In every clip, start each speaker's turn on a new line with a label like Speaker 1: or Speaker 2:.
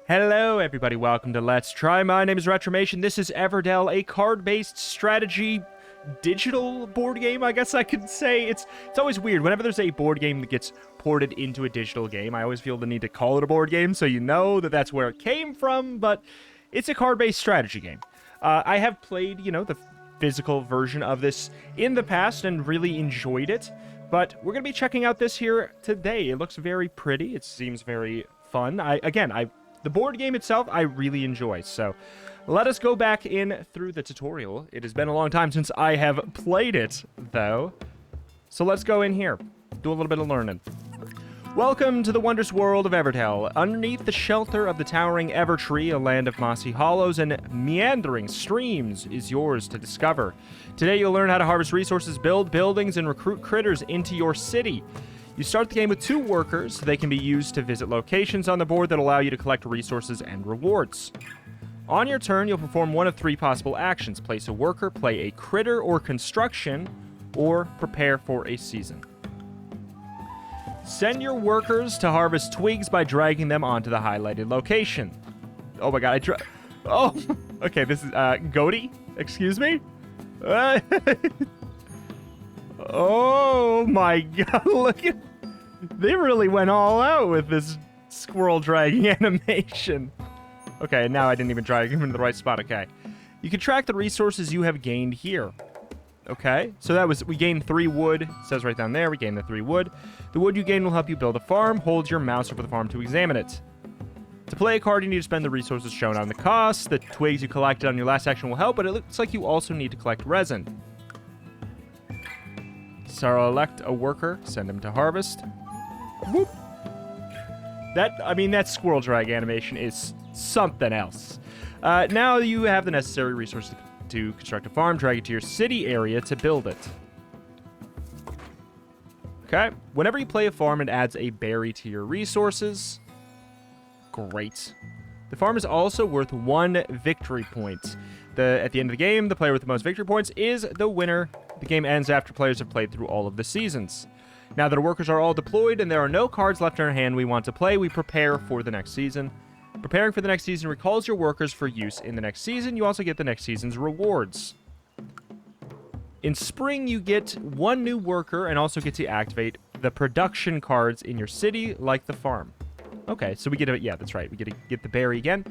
Speaker 1: Hello everybody, welcome to Let's Try. My name is Retromation. This is Everdell, a card-based strategy digital board game, I guess I could say. It's always weird. Whenever there's a board game that gets ported into a digital game, I always feel the need to call it a board game so you know that that's where it came from, but it's a card-based strategy game. I have played, the physical version of this in the past and really enjoyed it, but we're going to be checking out this here today. It looks very pretty. It seems very fun. The board game itself, I really enjoy, so let us go back in through the tutorial. It has been a long time since I have played it, though, so let's go in here, do a little bit of learning. Welcome to the wondrous world of Everdell. Underneath the shelter of the towering Evertree, a land of mossy hollows and meandering streams is yours to discover. Today you'll learn how to harvest resources, build buildings, and recruit critters into your city. You start the game with 2 workers. They can be used to visit locations on the board that allow you to collect resources and rewards. On your turn, you'll perform one of 3 possible actions. Place a worker, play a critter or construction, or prepare for a season. Send your workers to harvest twigs by dragging them onto the highlighted location. Oh my god, okay, this is, Goaty? Excuse me? Oh my god, look at... They really went all out with this squirrel dragging animation. Okay, now I didn't even drag him into the right spot, okay. You can track the resources you have gained here. Okay, so we gained 3 wood. It says right down there, we gained the 3 wood. The wood you gain will help you build a farm. Hold your mouse over the farm to examine it. To play a card, you need to spend the resources shown on the cost. The twigs you collected on your last action will help, but it looks like you also need to collect resin. Select a worker, send him to harvest. Whoop. That squirrel drag animation is something else. Now you have the necessary resources to construct a farm. Drag it to your city area to build it. Okay. Whenever you play a farm, it adds a berry to your resources. Great. The farm is also worth 1 victory point. At the end of the game, the player with the most victory points is the winner. The game ends after players have played through all of the seasons. Now that our workers are all deployed and there are no cards left in our hand we want to play, we prepare for the next season. Preparing for the next season recalls your workers for use in the next season. You also get the next season's rewards. In spring, you get 1 new worker and also get to activate the production cards in your city, like the farm. Okay, so we get yeah, that's right. We get to get the berry again.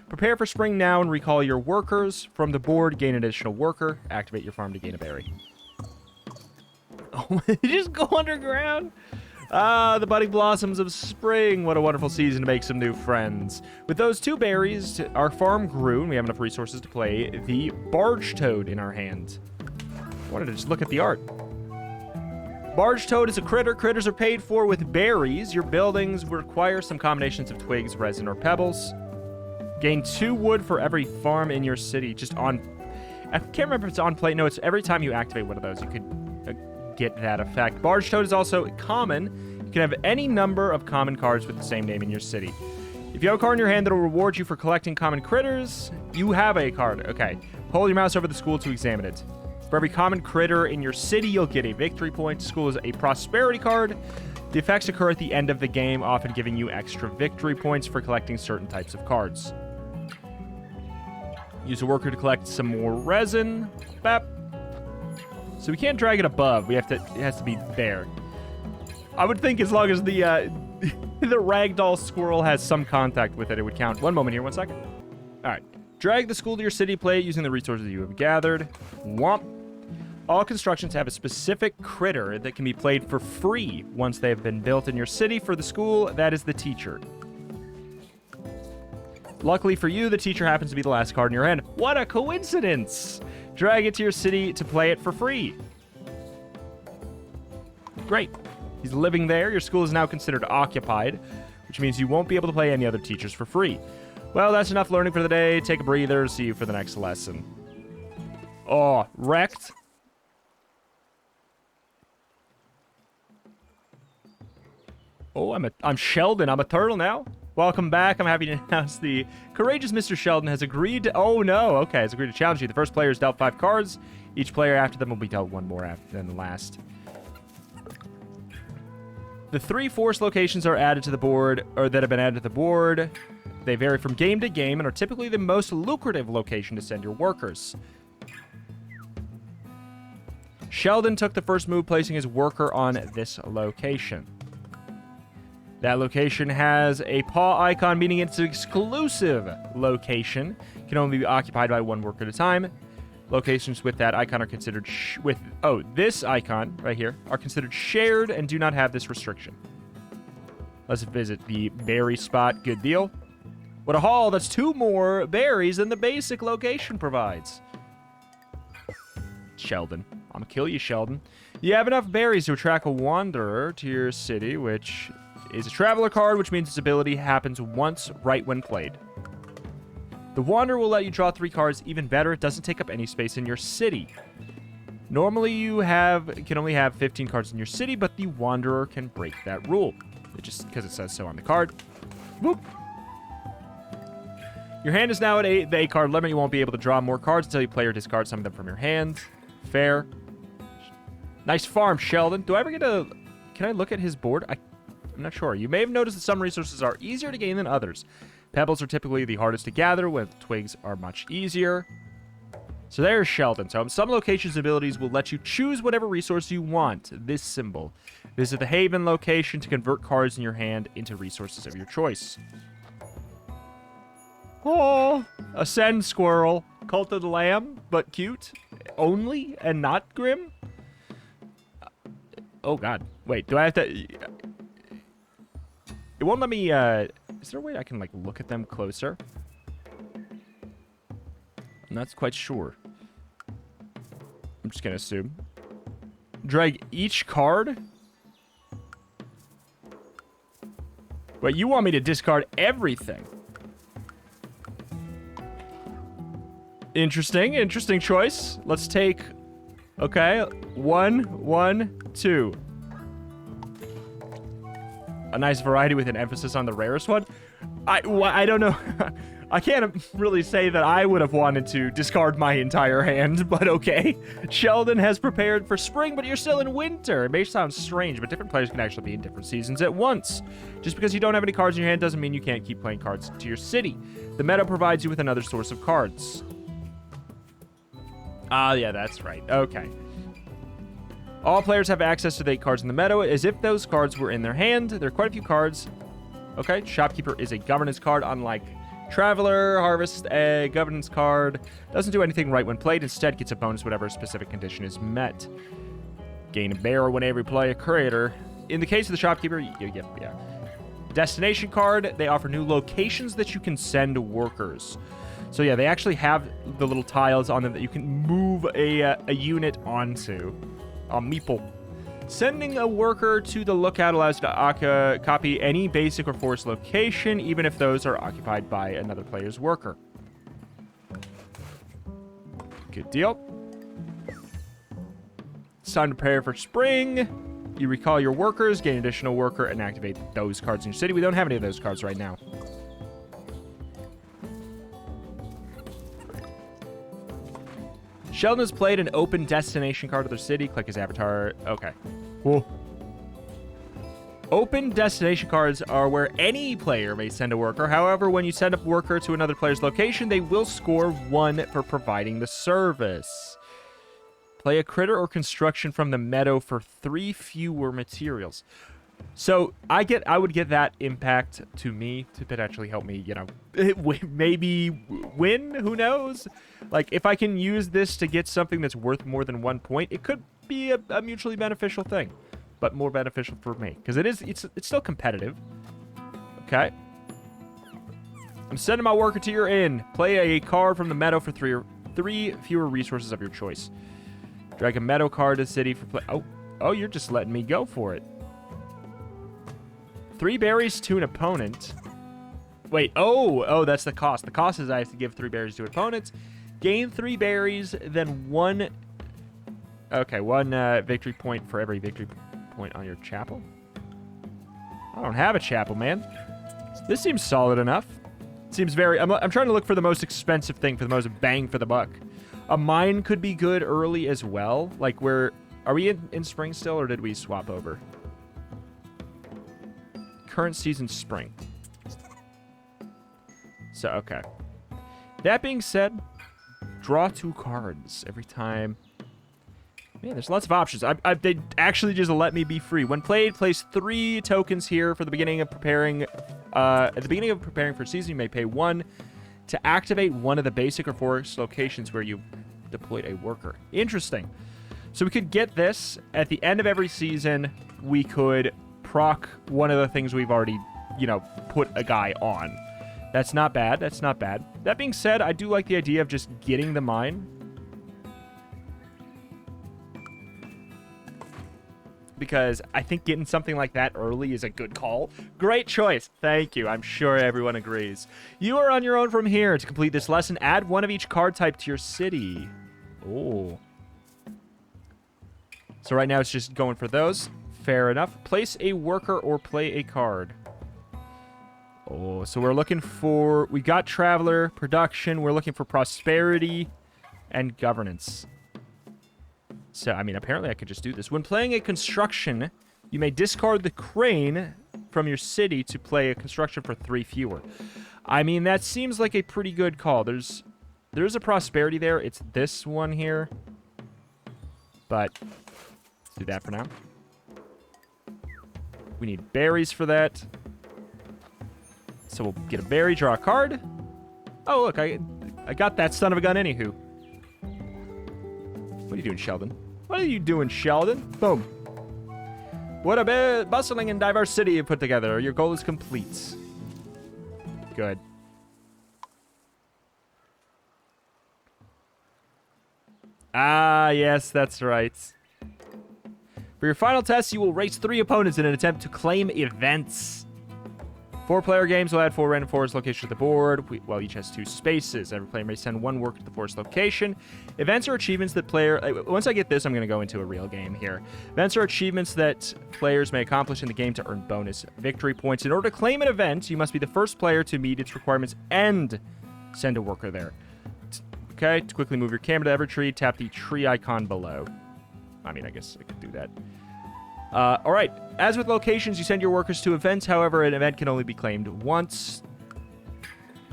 Speaker 1: Prepare for spring now and recall your workers from the board. Gain an additional worker. Activate your farm to gain a berry. Oh, just go underground. The budding blossoms of spring. What a wonderful season to make some new friends. With those 2 berries, our farm grew, and we have enough resources to play the barge toad in our hand. I wanted to just look at the art. Barge toad is a critter. Critters are paid for with berries. Your buildings require some combinations of twigs, resin, or pebbles. Gain 2 wood for every farm in your city. I can't remember if it's on play. No, it's every time you activate one of those, you could get that effect. Barge toad is also common. You can have any number of common cards with the same name in your city. If you have a card in your hand that will reward you for collecting common critters, you have a card. Okay. Hold your mouse over the school to examine it. For every common critter in your city, you'll get a victory point. School is a prosperity card. The effects occur at the end of the game, often giving you extra victory points for collecting certain types of cards. Use a worker to collect some more resin. Bap. So we can't drag it above. It has to be there. I would think as long as the ragdoll squirrel has some contact with it, it would count. One moment here, 1 second. All right. Drag the school to your city. Play it using the resources you have gathered. Womp. All constructions have a specific critter that can be played for free once they have been built in your city. For the school, that is the teacher. Luckily for you, the teacher happens to be the last card in your hand. What a coincidence! Drag it to your city to play it for free. Great. He's living there. Your school is now considered occupied, which means you won't be able to play any other teachers for free. Well, that's enough learning for the day. Take a breather. See you for the next lesson. Oh, wrecked. Oh, I'm Sheldon. I'm a turtle now. Welcome back. I'm happy to announce the courageous Mr. Sheldon has agreed to... Oh, no. Okay, has agreed to challenge you. The first player is dealt 5 cards. Each player after them will be dealt 1 more than the last. The 3 force locations are added to the board, or that have been added to the board. They vary from game to game and are typically the most lucrative location to send your workers. Sheldon took the first move, placing his worker on this location. That location has a paw icon, meaning it's an exclusive location. It can only be occupied by 1 worker at a time. Locations with that icon are considered this icon right here are considered shared and do not have this restriction. Let's visit the berry spot. Good deal. What a haul! That's 2 more berries than the basic location provides. Sheldon. I'm gonna kill you, Sheldon. You have enough berries to attract a wanderer to your city, which is a traveler card, which means its ability happens once right when played. The wanderer will let you draw 3 cards. Even better, it doesn't take up any space in your city. Normally, you can only have 15 cards in your city, but the wanderer can break that rule. Just because it says so on the card. Whoop. Your hand is now at the 8 card limit. You won't be able to draw more cards until you play or discard some of them from your hand. Fair. Nice farm, Sheldon. Do I ever get a... Can I look at his board? I'm not sure. You may have noticed that some resources are easier to gain than others. Pebbles are typically the hardest to gather, when twigs are much easier. So there's Sheldon. So some locations' abilities will let you choose whatever resource you want. This symbol. Visit the Haven location to convert cards in your hand into resources of your choice. Oh, Ascend Squirrel. Cult of the Lamb, but cute. Only and not grim? Oh, God. Wait, do I have to... It won't let me... Is there a way I can, like, look at them closer? I'm not quite sure. I'm just gonna assume. Drag each card? Wait, you want me to discard everything? Interesting choice. Let's take... Okay, 1, 2. A nice variety with an emphasis on the rarest one. I don't know. I can't really say that I would have wanted to discard my entire hand, but okay. Sheldon has prepared for spring, but you're still in winter. It may sound strange, but different players can actually be in different seasons at once. Just because you don't have any cards in your hand doesn't mean you can't keep playing cards to your city. The meta provides you with another source of cards. Ah, yeah, that's right. Okay. All players have access to the 8 cards in the meadow as if those cards were in their hand. There are quite a few cards. Okay, Shopkeeper is a governance card, unlike Traveler. Harvest, a governance card. Doesn't do anything right when played. Instead, gets a bonus whenever a specific condition is met. Gain a bear whenever you play a creator. In the case of the Shopkeeper, yeah. Destination card. They offer new locations that you can send workers. So yeah, they actually have the little tiles on them that you can move a unit onto. A meeple. Sending a worker to the lookout allows you to copy any basic or forest location, even if those are occupied by another player's worker. Good deal. It's time to prepare for spring. You recall your workers, gain additional worker, and activate those cards in your city. We don't have any of those cards right now. Sheldon has played an open destination card of their city. Click his avatar. Okay. Cool. Open destination cards are where any player may send a worker. However, when you send a worker to another player's location, they will score 1 for providing the service. Play a critter or construction from the meadow for 3 fewer materials. So I would get that impact to me to potentially help me, you know, maybe win. Who knows? Like, if I can use this to get something that's worth more than 1 point, it could be a mutually beneficial thing, but more beneficial for me because it's still competitive. Okay. I'm sending my worker to your inn. Play a card from the meadow for 3 fewer resources of your choice. Drag a meadow card to the city for play. Oh, you're just letting me go for it. 3 berries to an opponent. Wait, oh, that's the cost. The cost is I have to give 3 berries to opponents. Gain 3 berries, then 1... Okay, 1 victory point for every victory point on your chapel. I don't have a chapel, man. This seems solid enough. Seems very... I'm trying to look for the most expensive thing, for the most bang for the buck. A mine could be good early as well. Like, where... Are we in spring still, or did we swap over? current season spring. So, okay. That being said, draw 2 cards every time. Man, there's lots of options. They actually just let me be free. When played, place 3 tokens here for the beginning of preparing. At the beginning of preparing for season, you may pay 1 to activate one of the basic or forest locations where you've deployed a worker. Interesting. So we could get this. At the end of every season, we could proc one of the things we've already, put a guy on. That's not bad. That's not bad. That being said, I do like the idea of just getting the mine. Because I think getting something like that early is a good call. Great choice. Thank you. I'm sure everyone agrees. You are on your own from here. To complete this lesson, add 1 of each card type to your city. Oh. So right now it's just going for those. Fair enough. Place a worker or play a card. Oh, so we're looking for... We got Traveler, Production. We're looking for Prosperity and Governance. So, I mean, apparently I could just do this. When playing a construction, you may discard the crane from your city to play a construction for 3 fewer. I mean, that seems like a pretty good call. There's a prosperity there. It's this one here. But let's do that for now. We need berries for that. So we'll get a berry, draw a card. Oh, look, I got that son of a gun anywho. What are you doing, Sheldon? What are you doing, Sheldon? Boom. What a bustling and diverse city you put together. Your goal is complete. Good. Ah, yes, that's right. For your final test, you will race 3 opponents in an attempt to claim events. 4-player games will add 4 random forest locations to the board, while each has 2 spaces. Every player may send 1 worker to the forest location. Events are achievements that once I get this, I'm going to go into a real game here. Events are achievements that players may accomplish in the game to earn bonus victory points. In order to claim an event, you must be the first player to meet its requirements and send a worker there. Okay, to quickly move your camera to every tree, tap the tree icon below. I mean, I guess I could do that. All right. As with locations, you send your workers to events. However, an event can only be claimed once.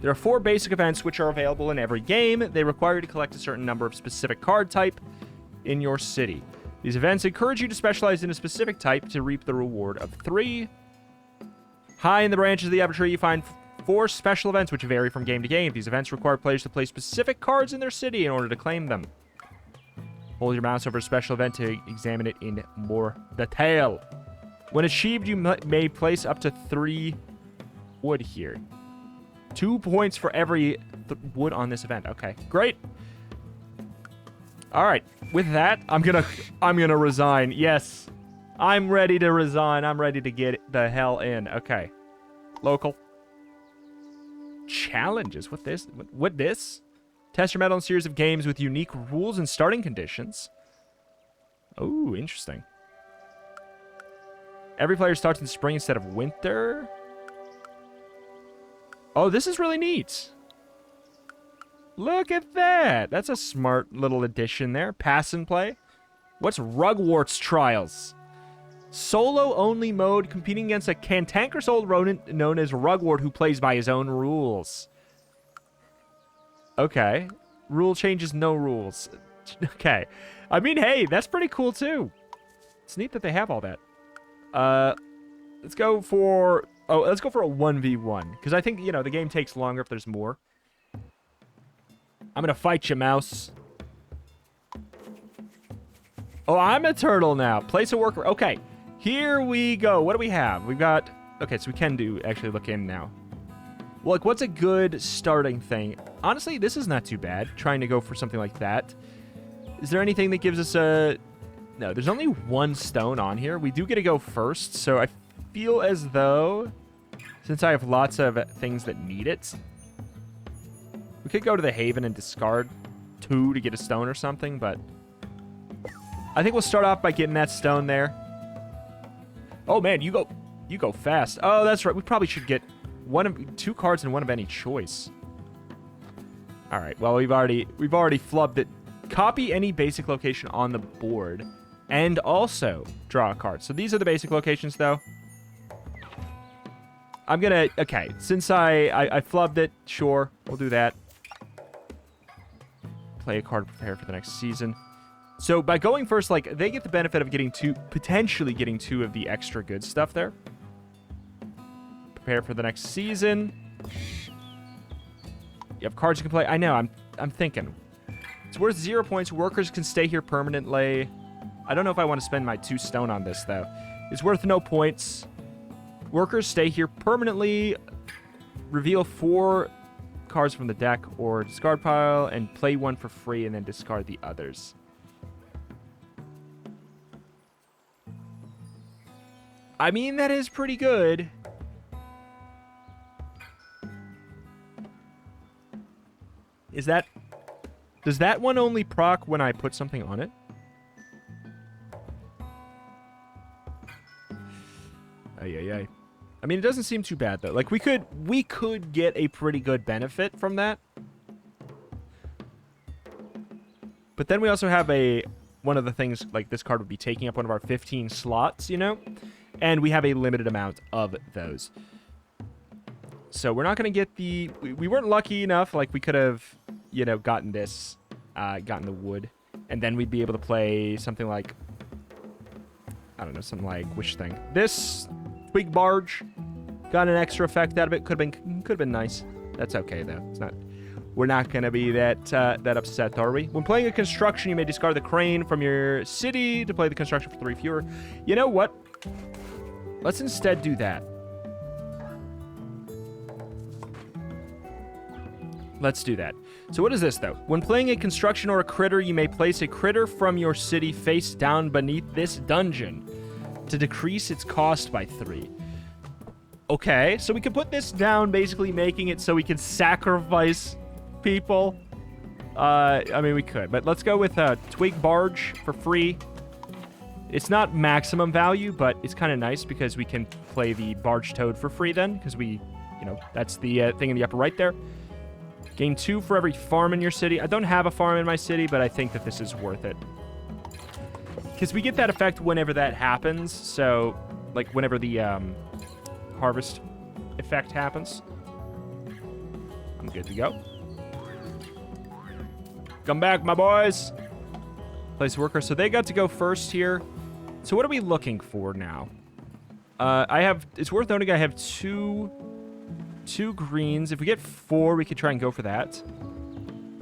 Speaker 1: There are 4 basic events which are available in every game. They require you to collect a certain number of specific card type in your city. These events encourage you to specialize in a specific type to reap the reward of 3. High in the branches of the Evertree, you find 4 special events which vary from game to game. These events require players to play specific cards in their city in order to claim them. Hold your mouse over a special event to examine it in more detail. When achieved, you may place up to 3 wood here. 2 points for every wood on this event. Okay, great. All right, with that, I'm gonna resign. Yes, I'm ready to resign. I'm ready to get the hell in. Okay, local challenges. What this? What this? Test your metal in a series of games with unique rules and starting conditions. Oh, interesting. Every player starts in spring instead of winter. Oh, this is really neat. Look at that. That's a smart little addition there. Pass and play. What's Rugwart's Trials? Solo-only mode competing against a cantankerous old rodent known as Rugwart who plays by his own rules. Okay. Rule changes, no rules. Okay. I mean, hey, that's pretty cool, too. It's neat that they have all that. Let's go for... Oh, let's go for a 1v1. Because I think, the game takes longer if there's more. I'm going to fight you, mouse. Oh, I'm a turtle now. Place a worker. Okay. Here we go. What do we have? We've got... Okay, so we can actually look in now. Well, like, what's a good starting thing? Honestly, this is not too bad, trying to go for something like that. Is there anything that gives us a... No, there's only 1 stone on here. We do get to go first, so I feel as though, since I have lots of things that need it, we could go to the Haven and discard 2 to get a stone or something, but I think we'll start off by getting that stone there. Oh, man, you go fast. Oh, that's right. We probably should get 2 cards and 1 of any choice. All right. Well, we've already flubbed it. Copy any basic location on the board, and also draw a card. So these are the basic locations, though. I'm gonna... Okay, since I flubbed it, sure, we'll do that. Play a card to prepare for the next season. So by going first, like, they get the benefit of getting potentially getting 2 of the extra good stuff there. Prepare for the next season. You have cards you can play. I know, I'm thinking. It's worth 0 points. Workers can stay here permanently. I don't know if I want to spend my 2 stone on this, though. It's worth no points. Workers stay here permanently. Reveal 4 cards from the deck or discard pile and play 1 for free and then discard the others. I mean, that is pretty good. Is that... Does that one only proc when I put something on it? Ay. I mean, it doesn't seem too bad, though. Like, we could get a pretty good benefit from that. But then we also have one of the things, like, this card would be taking up one of our 15 slots, you know? And we have a limited amount of those. So we're not going to get the... We weren't lucky enough. Like, we could have, you know, gotten this, gotten the wood. And then we'd be able to play something like... I don't know, something like... Which thing? This... Twig Barge. Got an extra effect out of it. Could have been nice. That's okay, though. It's not... We're not going to be that upset, are we? When playing a construction, you may discard the crane from your city to play the construction for 3 fewer. You know what? Let's instead do that. Let's do that. So what is this, though? When playing a construction or a critter, you may place a critter from your city face down beneath this dungeon to decrease its cost by 3. Okay, so we can put this down, basically making it so we can sacrifice people. I mean, we could, but let's go with Twig Barge for free. It's not maximum value, but it's kind of nice because we can play the Barge Toad for free then, because we, you know, that's the thing in the upper right there. Gain 2 for every farm in your city. I don't have a farm in my city, but I think that this is worth it. Because we get that effect whenever that happens, so, like, whenever the harvest effect happens. I'm good to go. Come back, my boys. Place worker. So they got to go first here. So what are we looking for now? It's worth noting I have two greens. If we get 4, we could try and go for that.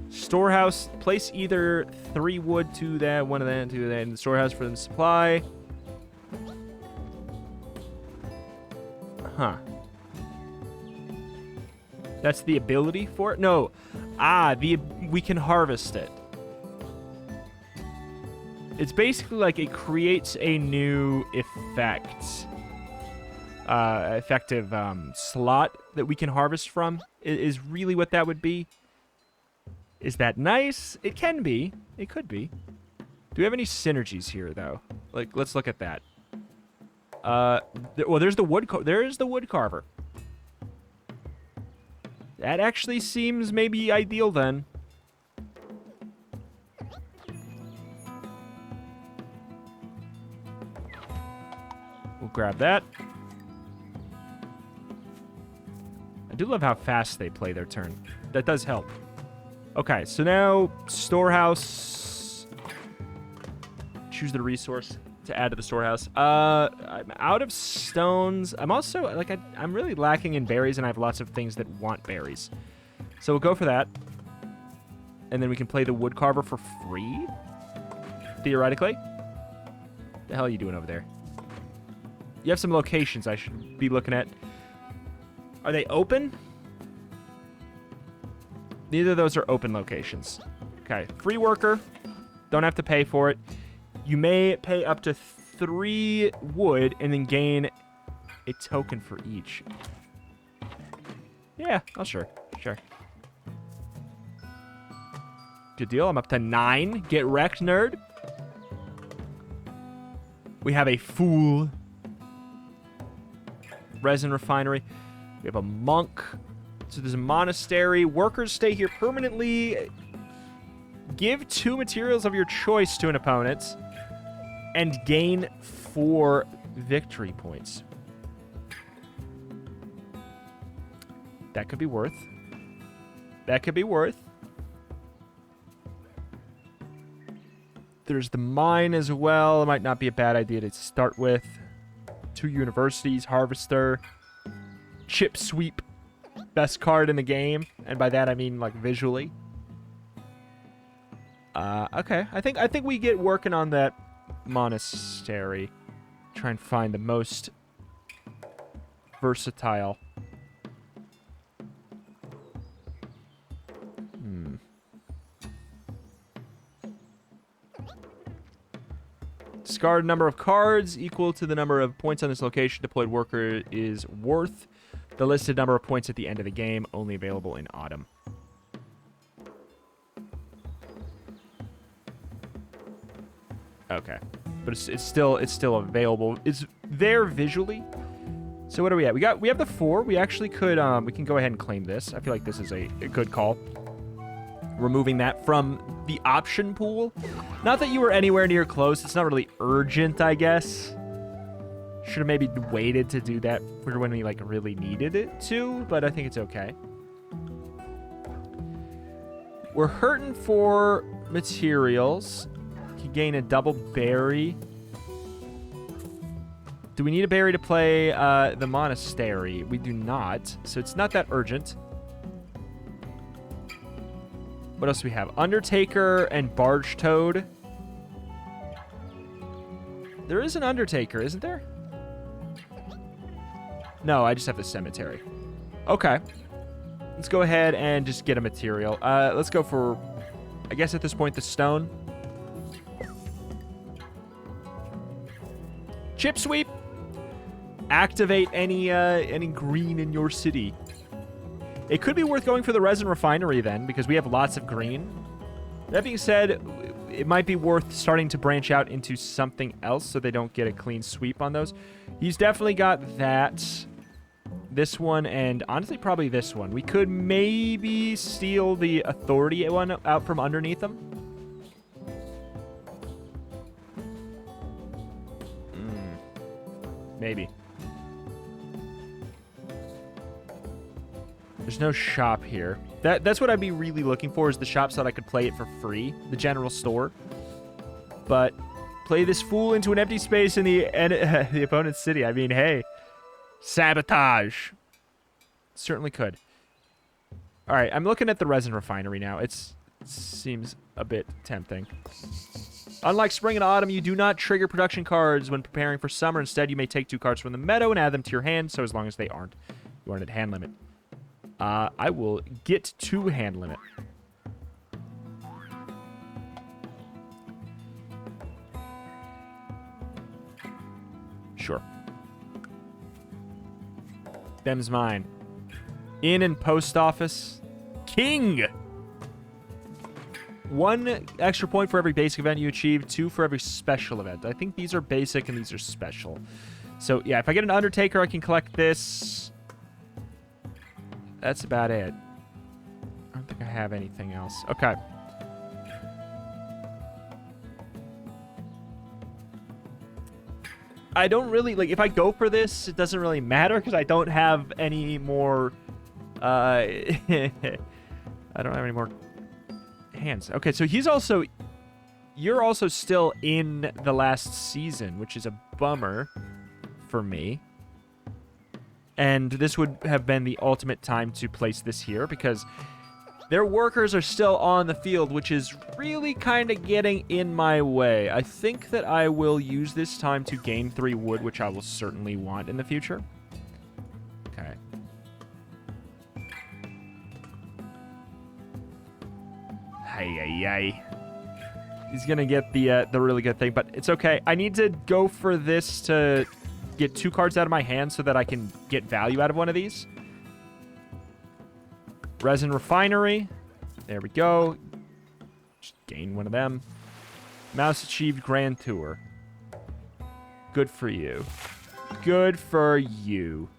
Speaker 1: Storehouse. Place either 3 wood to that, 1 of that, 2 of that, in the storehouse for the supply. Huh. That's the ability for it? No. We can harvest it. It's basically like it creates a new effective slot that we can harvest from, is really what that would be. Is that nice? It can be. It could be. Do we have any synergies here, though? Like, let's look at that. Well, there's the wood. There's the wood carver. That actually seems maybe ideal then. We'll grab that. I do love how fast they play their turn. That does help. Okay, so now storehouse. Choose the resource to add to the storehouse. I'm out of stones. I'm also, like, I'm really lacking in berries, and I have lots of things that want berries. So we'll go for that. And then we can play the wood carver for free, theoretically. What the hell are you doing over there? You have some locations I should be looking at. Are they open? Neither of those are open locations. Okay, free worker. Don't have to pay for it. You may pay up to 3 wood and then gain a token for each. Yeah, oh, sure. Good deal. I'm up to 9. Get wrecked, nerd. We have a fool. Resin refinery. We have a monk. So there's a monastery. Workers stay here permanently. Give 2 materials of your choice to an opponent. And gain 4 victory points. That could be worth. That could be worth. There's the mine as well. It might not be a bad idea to start with. 2 universities, Harvester, Chip Sweep, best card in the game, and by that I mean like visually. Okay, I think we get working on that monastery. Try and find the most versatile. Discard number of cards equal to the number of points on this location deployed worker is worth. The listed number of points at the end of the game, only available in autumn. Okay, but it's still available. It's there visually. So what are we at? We have the 4. We actually could we can go ahead and claim this. I feel like this is a good call. Removing that from the option pool. Not that you were anywhere near close. It's not really urgent, I guess. Should have maybe waited to do that for when we like really needed it to, but I think it's okay. We're hurting for materials. Can gain a double berry. Do we need a berry to play the monastery? We do not, so it's not that urgent. What else do we have? Undertaker and Barge Toad. There is an Undertaker, isn't there? No, I just have the cemetery. Okay. Let's go ahead and just get a material. Let's go for, I guess at this point, the stone. Chip Sweep. Activate any green in your city. It could be worth going for the resin refinery then, because we have lots of green. That being said, it might be worth starting to branch out into something else so they don't get a clean sweep on those. He's definitely got that. This one, and honestly, probably this one. We could maybe steal the authority one out from underneath them. Maybe. There's no shop here. That's what I'd be really looking for, is the shop so that I could play it for free. The general store. But play this fool into an empty space in the opponent's city. I mean, hey. Sabotage. Certainly could. All right, I'm looking at the resin refinery now. It seems a bit tempting. Unlike spring and autumn, you do not trigger production cards when preparing for summer. Instead, you may take 2 cards from the meadow and add them to your hand, so as long as they aren't. You aren't at hand limit. I will get to hand limit. Sure. Them's mine. Inn and post office. King! 1 extra point for every basic event you achieve, 2 for every special event. I think these are basic and these are special. So, yeah, if I get an Undertaker, I can collect this. That's about it. I don't think I have anything else. Okay. I don't really, like, if I go for this, it doesn't really matter because I don't have any more, I don't have any more hands. Okay, so you're also still in the last season, which is a bummer for me. And this would have been the ultimate time to place this here because their workers are still on the field, which is really kind of getting in my way. I think that I will use this time to gain 3 wood, which I will certainly want in the future. Okay. Hey. He's going to get the really good thing, but it's okay. I need to go for this to get 2 cards out of my hand so that I can get value out of one of these. Resin refinery. There we go. Just gain one of them. Mouse achieved Grand Tour. Good for you. Good for you.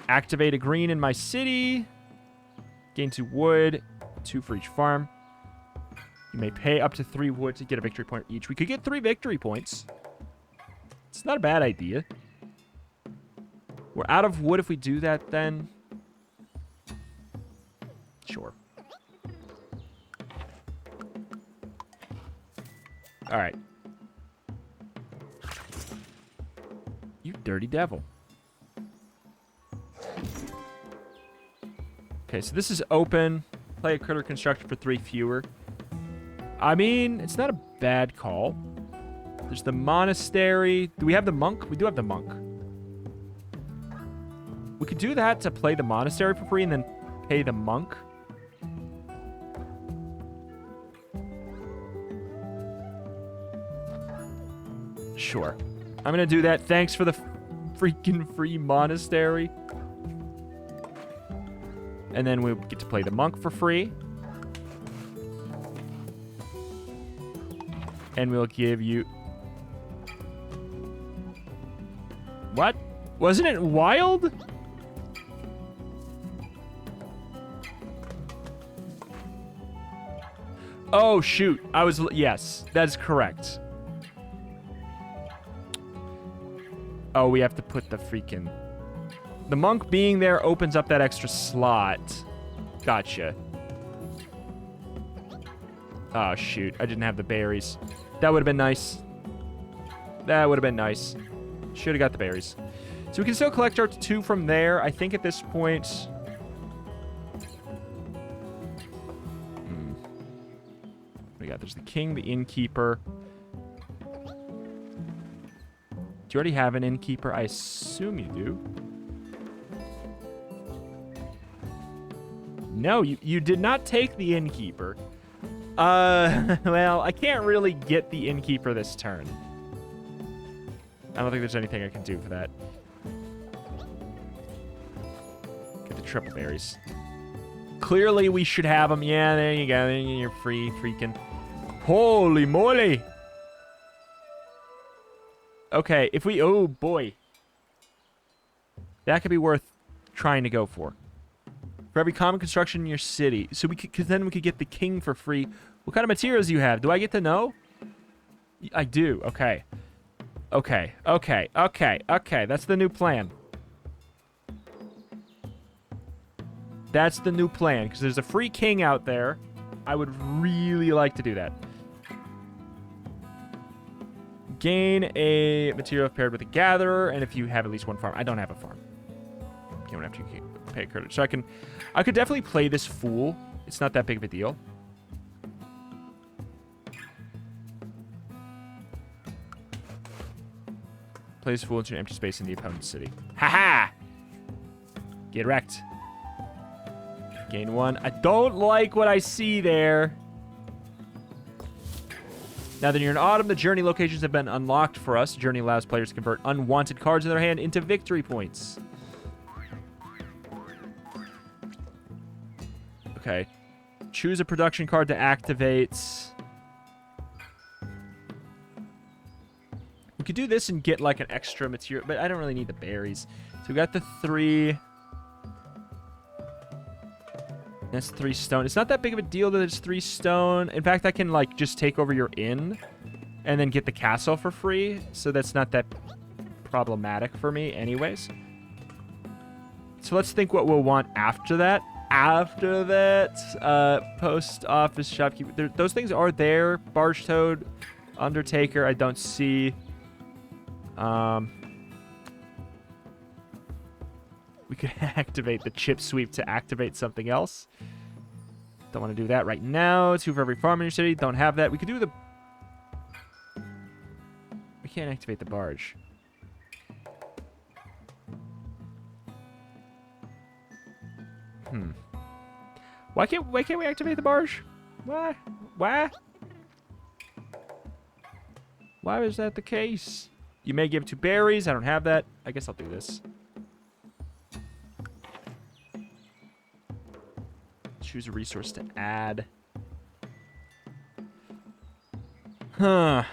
Speaker 1: Activate a green in my city. Gain 2 wood. 2 for each farm. You may pay up to 3 wood to get a victory point each. We could get 3 victory points. It's not a bad idea. We're out of wood if we do that then. Sure. All right. You dirty devil. Okay, so this is open. Play a critter construction for 3 fewer. I mean, it's not a bad call. There's the monastery. Do we have the monk? We do have the monk. We could do that to play the monastery for free and then pay the monk. Sure. I'm going to do that. Thanks for the freaking free monastery. And then we get to play the monk for free. And we'll give you... What? Wasn't it wild? Oh, shoot. Yes, that is correct. Oh, we have to put the freaking... The monk being there opens up that extra slot. Gotcha. Oh, shoot. I didn't have the berries. That would have been nice. That would have been nice. Should have got the berries. So we can still collect our 2 from there. I think at this point... We got, there's the king, the innkeeper. Do you already have an innkeeper? I assume you do. No, you did not take the innkeeper. Well, I can't really get the innkeeper this turn. I don't think there's anything I can do for that. Get the triple berries. Clearly, we should have them. Yeah, there you go. You're free, freaking. Holy moly! Okay, if we... Oh, boy. That could be worth trying to go for. For every common construction in your city. So we could... Because then we could get the king for free. What kind of materials do you have? Do I get to know? I do. Okay. Okay. Okay. Okay. Okay. That's the new plan. That's the new plan. Because there's a free king out there. I would really like to do that. Gain a material paired with a gatherer, and if you have at least 1 farm. I don't have a farm. You don't have to pay a credit. So I could definitely play this fool. It's not that big of a deal. Play this fool into an empty space in the opponent's city. Haha! Get wrecked. Gain 1. I don't like what I see there. Now that you're in autumn, the journey locations have been unlocked for us. Journey allows players to convert unwanted cards in their hand into victory points. Okay. Choose a production card to activate. We could do this and get like an extra material, but I don't really need the berries. So we got the 3. That's 3 stone. It's not that big of a deal that it's 3 stone. In fact, I can like just take over your inn and then get the castle for free. So that's not that problematic for me anyways. So let's think what we'll want after that. After that, post office, shopkeeper. Those things are there. Barge toad, undertaker, I don't see. We could activate the chip sweep to activate something else. Don't want to do that right now. 2 for every farm in your city. Don't have that. We could do the... We can't activate the barge. Why can't we activate the barge? Why? Why? Why is that the case? You may give 2 berries. I don't have that. I guess I'll do this. Choose a resource to add. Huh.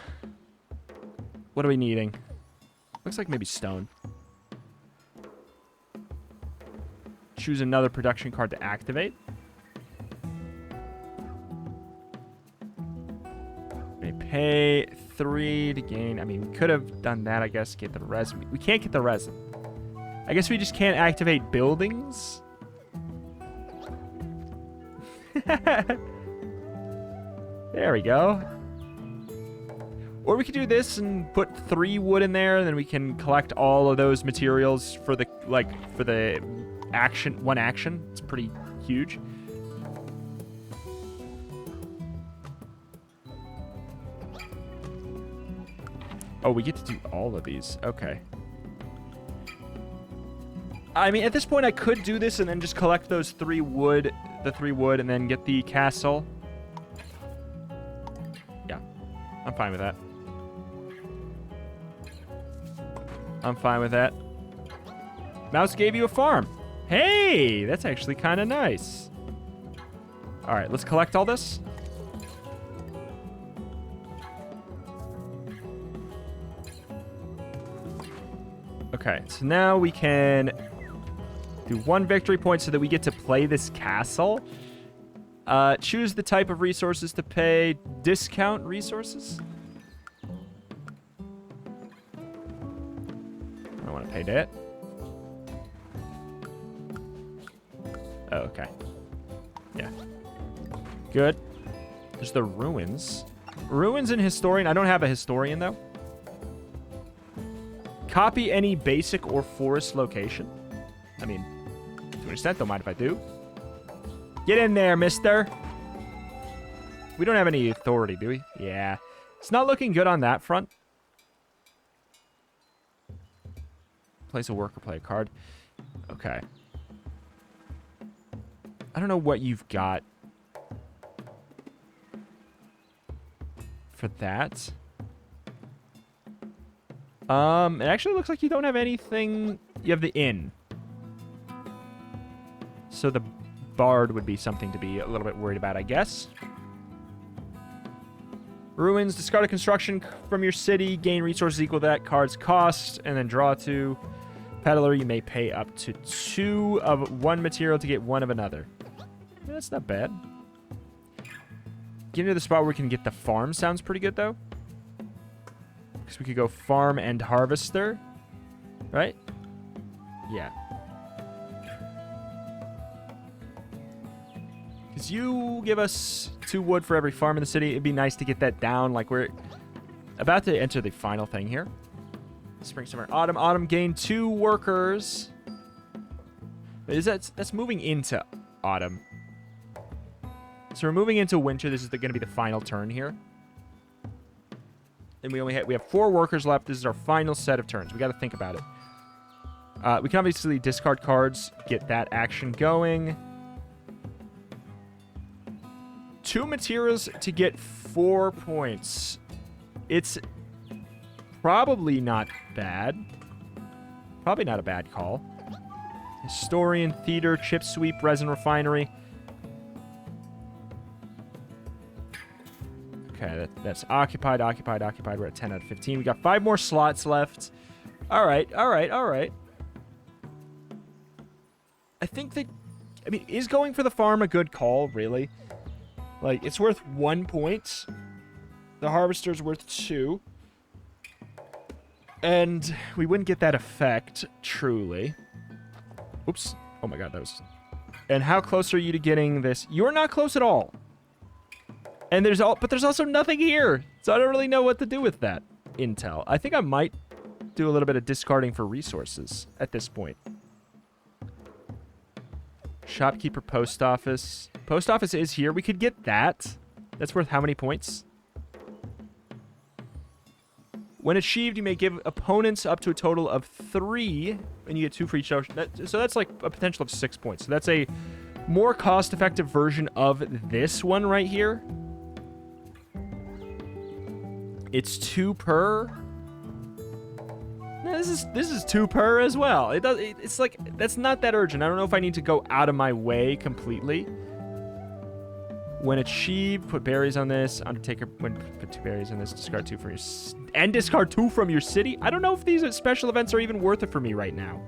Speaker 1: What are we needing? Looks like maybe stone. Choose another production card to activate. May pay 3 to gain. I mean, we could have done that, I guess. Get the resin. We can't get the resin. I guess we just can't activate buildings. There we go. Or we could do this and put 3 wood in there, and then we can collect all of those materials for the, for the action, one action. It's pretty huge. Oh, we get to do all of these. Okay. I mean, at this point, I could do this and then just collect those 3 wood, and then get the castle. Yeah, I'm fine with that. I'm fine with that. Mouse gave you a farm. Hey, that's actually kind of nice. All right, let's collect all this. Okay, so now we can do 1 victory point so that we get to play this castle. Choose the type of resources to pay. Discount resources. I don't want to pay debt. Oh, okay. Yeah. Good. There's the ruins. Ruins and historian. I don't have a historian, though. Copy any basic or forest location. I mean, to an extent, don't mind if I do. Get in there, mister. We don't have any authority, do we? Yeah. It's not looking good on that front. Place a worker, play a card. Okay. I don't know what you've got for that. It actually looks like you don't have anything. You have the inn. So the bard would be something to be a little bit worried about, I guess. Ruins, discard a construction from your city, gain resources equal to that card's cost, and then draw 2. Peddler, you may pay up to 2 of 1 material to get 1 of another. Yeah, that's not bad. Getting to the spot where we can get the farm sounds pretty good, though. Because we could go farm and harvester, right? Yeah. Because you give us 2 wood for every farm in the city. It'd be nice to get that down. Like, we're about to enter the final thing here. Spring, summer, autumn. Autumn, gain 2 workers. Is that's moving into autumn. So we're moving into winter. This is going to be the final turn here. And we have 4 workers left. This is our final set of turns. We got to think about it. We can obviously discard cards, get that action going. 2 materials to get 4 points. It's probably not bad. Probably not a bad call. Historian, theater, chip sweep, resin refinery. Okay, that's occupied. We're at 10 out of 15. We got 5 more slots left. All right. I think that, I mean, is going for the farm a good call, really? Like, it's worth 1 point. The harvester's worth 2. And we wouldn't get that effect, truly. Oops. Oh my god, that was... And how close are you to getting this? You're not close at all. And there's also nothing here. So I don't really know what to do with that intel. I think I might do a little bit of discarding for resources at this point. Shopkeeper, post office. Post office is here. We could get that. That's worth how many points? When achieved, you may give opponents up to a total of 3, and you get 2 for each. So that's like a potential of 6 points. So that's a more cost-effective version of this one right here. It's 2 per. No, this is 2 per as well. It's like, that's not that urgent. I don't know if I need to go out of my way completely. When achieved, put berries on this. Undertaker, when put 2 berries on this, discard 2 from your and discard 2 from your city. I don't know if these special events are even worth it for me right now.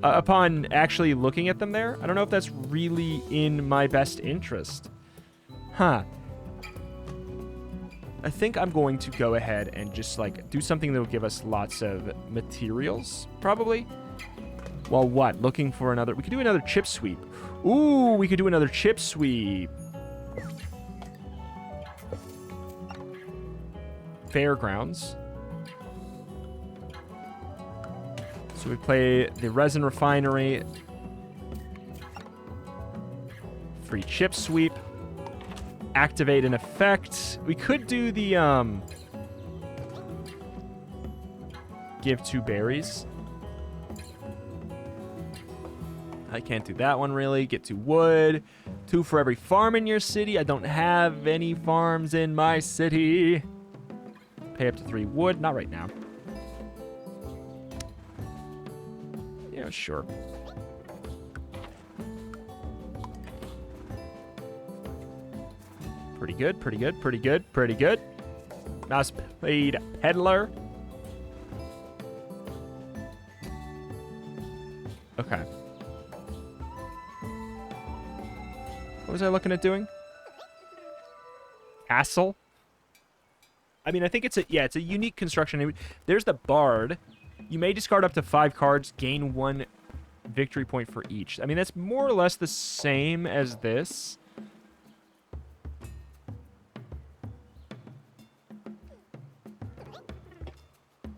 Speaker 1: Upon actually looking at them there, I don't know if that's really in my best interest. Huh. I think I'm going to go ahead and just, like, do something that will give us lots of materials, probably. Well, what? Looking for another... We could do another chip sweep. Ooh, we could do another chip sweep. Fairgrounds. So we play the resin refinery. Free chip sweep. Activate an effect. We could do the, give 2 berries. I can't do that one, really. Get 2 wood. 2 for every farm in your city. I don't have any farms in my city. Pay up to 3 wood. Not right now. Yeah, sure. Pretty good, pretty good, pretty good, pretty good. Mouse played Peddler. Okay. What was I looking at doing? Castle? I mean, I think it's a... Yeah, it's a unique construction. There's the Bard. You may discard up to 5 cards, gain 1 victory point for each. I mean, that's more or less the same as this.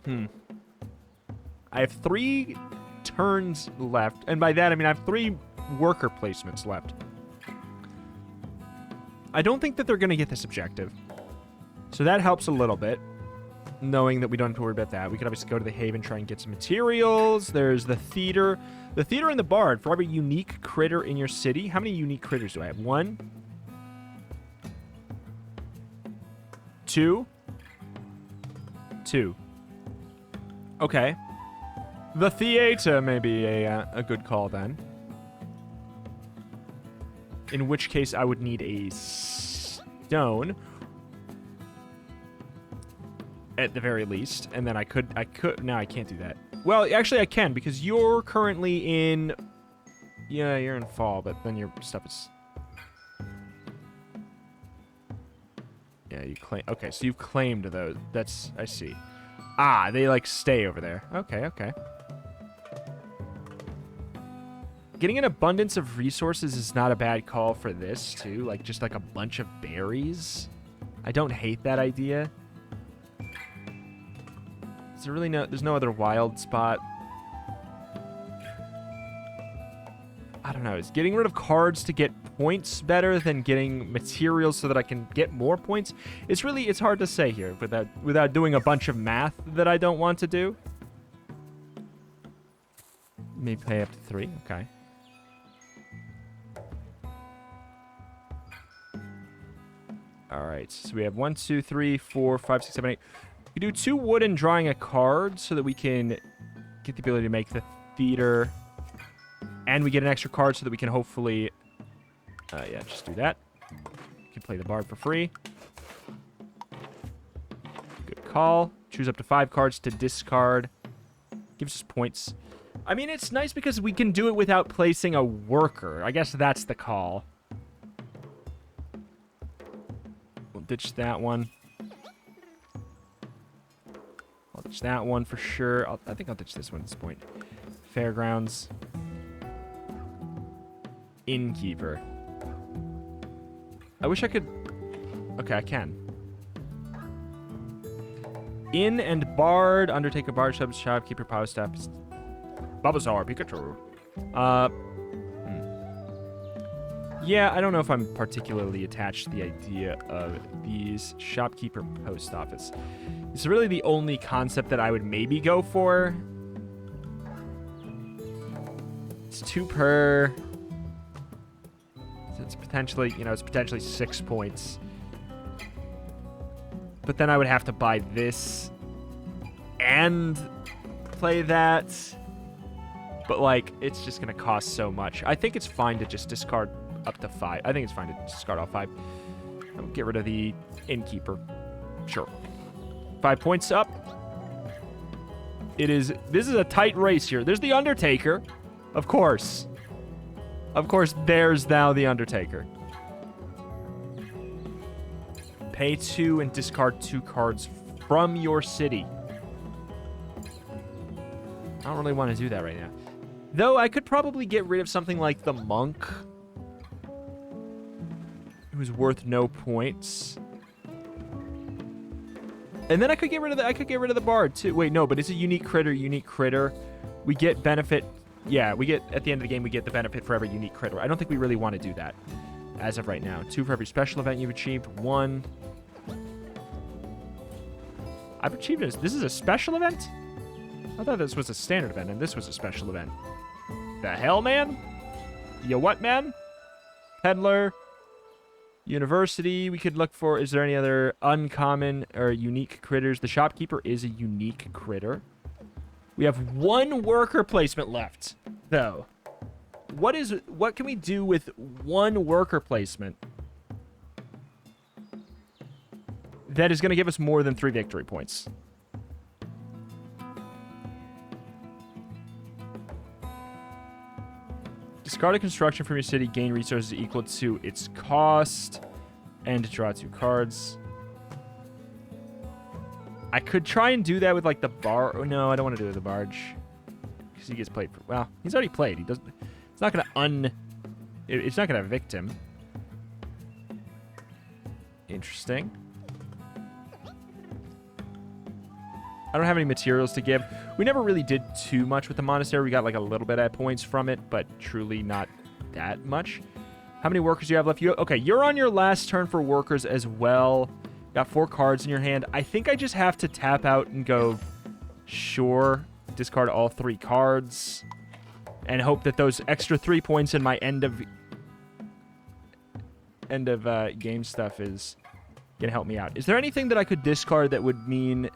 Speaker 1: I have 3 turns left. And by that, I mean I have 3 worker placements left. I don't think that they're going to get this objective. So that helps a little bit, knowing that we don't have to worry about that. We could obviously go to the Haven, try and get some materials. There's the Theater. The Theater and the Bard. For every unique critter in your city. How many unique critters do I have? 1. 2. 2. Okay. The Theater may be a good call then. In which case I would need a stone. At the very least. And then I could... No, I can't do that. Well, actually I can, because you're currently in... Yeah, you're in fall, but then your stuff is... Yeah, you claim... Okay, so you've claimed those. That's... I see. Ah, they, like, stay over there. Okay, okay. Getting an abundance of resources is not a bad call for this, too. Like, just, like, a bunch of berries. I don't hate that idea. Is there really no... There's no other wild spot. I don't know. Is getting rid of cards to get points better than getting materials so that I can get more points? It's really... It's hard to say here without doing a bunch of math that I don't want to do. Maybe pay up to 3. Okay. Alright. So we have 1, 2, 3, 4, 5, 6, 7, 8... We do 2 wood and drawing a card so that we can get the ability to make the theater. And we get an extra card so that we can hopefully... yeah, just do that. You can play the Bard for free. Good call. Choose up to 5 cards to discard. Gives us points. I mean, it's nice because we can do it without placing a worker. I guess that's the call. We'll ditch that one. I'll ditch that one for sure. I think I'll ditch this one at this point. Fairgrounds. Innkeeper. I wish I could... Okay, I can. Inn and Bard. Undertaker, Bard, Shopkeeper, Power Steps. Bulbasaur, Pikachu. Yeah, I don't know if I'm particularly attached to the idea of these. Shopkeeper, Post Office. It's really the only concept that I would maybe go for. It's 2 per... So it's potentially, you know, it's potentially 6 points. But then I would have to buy this and play that. But, like, it's just going to cost so much. I think it's fine to just discard up to 5. I think it's fine to discard all 5. I'll get rid of the Innkeeper. Sure. 5 points up. This is a tight race here. There's the Undertaker. Of course. Of course, there's now the Undertaker. Pay 2 and discard 2 cards from your city. I don't really want to do that right now. Though I could probably get rid of something like the monk, who's worth no points. And then I could get rid of the bard too. Wait, no, but it's a unique critter. We get benefit. Yeah, we get, at the end of the game, we get the benefit for every unique critter. I don't think we really want to do that as of right now. 2 for every special event you've achieved. 1. I've achieved this. This is a special event? I thought this was a standard event, and this was a special event. The hell, man? You what, man? Peddler. University. We could look for, is there any other uncommon or unique critters? The shopkeeper is a unique critter. We have 1 worker placement left, though. What can we do with 1 worker placement that is going to give us more than 3 victory points? Discard a construction from your city, gain resources equal to its cost, and draw 2 cards. I could try and do that with, like, the bar. Oh, no, I don't want to do it with the barge. Because he gets played. Well, he's already played. He doesn't. It's not going to it's not going to evict him. Interesting. I don't have any materials to give. We never really did too much with the monastery. We got, like, a little bit of points from it, but truly not that much. How many workers do you have left? Okay, you're on your last turn for workers as well. Got 4 cards in your hand. I think I just have to tap out and go, sure, discard all 3 cards, and hope that those extra 3 points in my end of game stuff is going to help me out. Is there anything that I could discard that would mean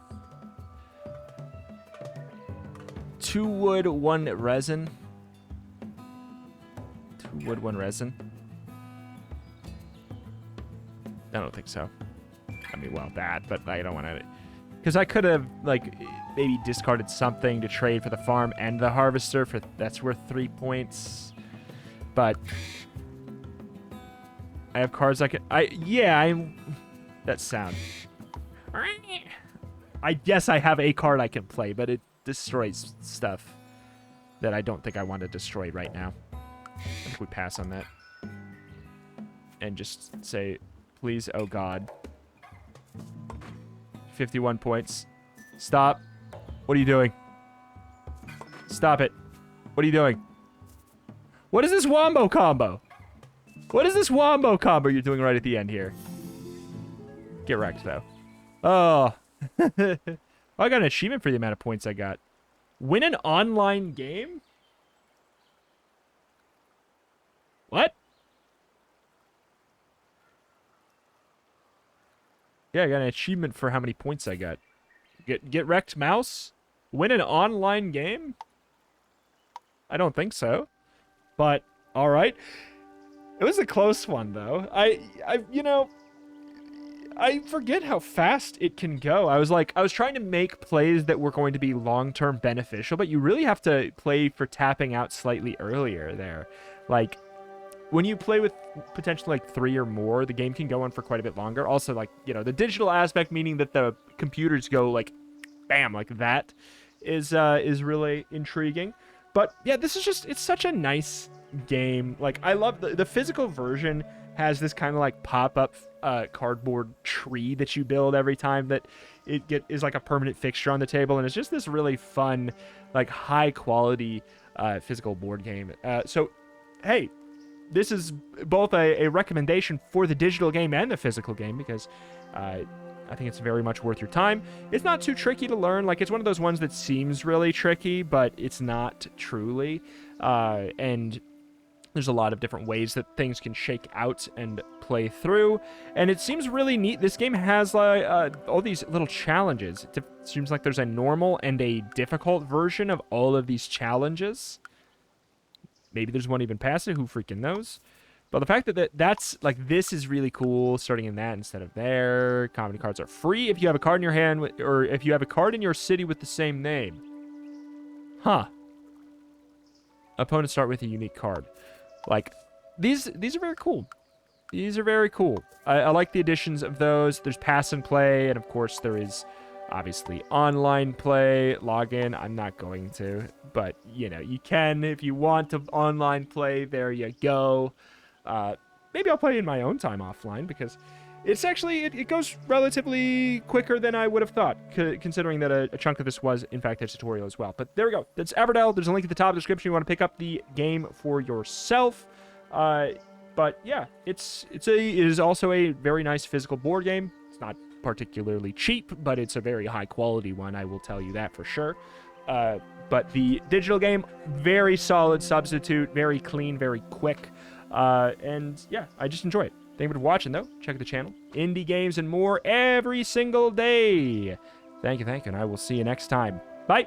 Speaker 1: 2 wood, 1 resin? 2 wood, 1 resin? I don't think so. I mean, well, bad, but I don't want to... Because I could have, like, maybe discarded something to trade for the farm and the harvester. That's worth 3 points. But I have cards I can... That sound. I guess I have a card I can play, but it destroys stuff that I don't think I want to destroy right now. I think we pass on that. And just say, please, oh God. 51 points. Stop. What are you doing? Stop it. What are you doing? What is this wombo combo? What is this wombo combo you're doing right at the end here? Get wrecked, though. Oh. I got an achievement for the amount of points I got. Win an online game? What? Yeah, I got an achievement for how many points I got. Get wrecked, mouse? Win an online game? I don't think so. But, alright. It was a close one, though. You know, I forget how fast it can go. I was trying to make plays that were going to be long-term beneficial, but you really have to play for tapping out slightly earlier there. Like, when you play with potentially like 3 or more, the game can go on for quite a bit longer. Also, like, you know, the digital aspect, meaning that the computers go like, bam, like that, is really intriguing. But yeah, this is just, it's such a nice game. Like, I love the physical version has this kind of like pop-up cardboard tree that you build every time that it is like a permanent fixture on the table, and it's just this really fun, like high quality physical board game. So, hey. This is both a recommendation for the digital game and the physical game, because I think it's very much worth your time. It's not too tricky to learn. Like, it's one of those ones that seems really tricky, but it's not truly. And there's a lot of different ways that things can shake out and play through. And it seems really neat. This game has all these little challenges. It seems like there's a normal and a difficult version of all of these challenges. Maybe there's one even past it. Who freaking knows? But the fact that that's, like, this is really cool, starting in that instead of there. Comedy cards are free if you have a card in your hand, or if you have a card in your city with the same name. Huh. Opponents start with a unique card. Like, these are very cool. These are very cool. I like the additions of those. There's pass and play, and of course there is obviously online play, log in. I'm not going to, but you know, you can if you want to online play. There you go. Maybe I'll play in my own time offline because it's actually, it goes relatively quicker than I would have thought, considering that a chunk of this was, in fact, a tutorial as well. But there we go. That's Everdell. There's a link at the top of the description. You want to pick up the game for yourself. But yeah, it is also a very nice physical board game. It's not particularly cheap, but it's a very high quality one. I will tell you that for sure. But the digital game, very solid substitute, very clean, very quick. And yeah, I just enjoy it. Thank you for watching, though. Check out the channel. Indie games and more every single day. Thank you, and I will see you next time. Bye.